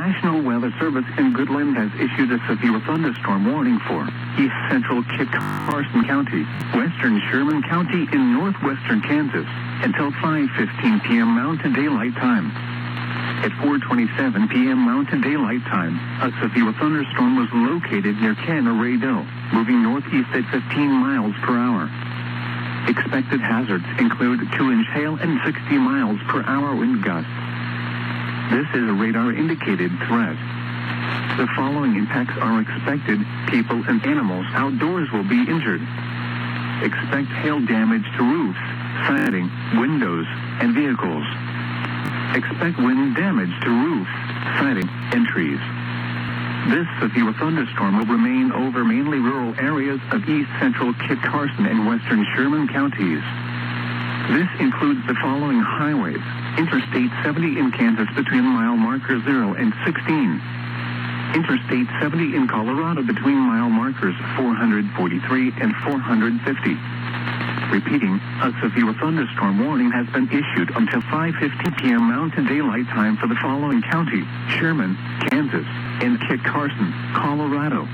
National Weather Service in Goodland has issued a severe thunderstorm warning for east central Kit Carson County, western Sherman County in northwestern Kansas until 5:15 p.m. Mountain Daylight Time. At 4:27 p.m. Mountain Daylight Time, a severe thunderstorm was located near Kanorado, moving northeast at 15 miles per hour. Expected hazards include 2-inch hail and 60 miles per hour wind gusts. This is a radar-indicated threat. The following impacts are expected. People and animals outdoors will be injured. Expect hail damage to roofs, siding, windows, and vehicles. Expect wind damage to roofs, siding, and trees. This severe thunderstorm will remain over mainly rural areas of east central Kit Carson and western Sherman counties. This includes the following highways: Interstate 70 in Kansas between mile marker 0 and 16. Interstate 70 in Colorado between mile markers 443 and 450. Repeating, a severe thunderstorm warning has been issued until 5:15 p.m. Mountain Daylight Time for the following counties: Sherman, Kansas, and Kit Carson, Colorado.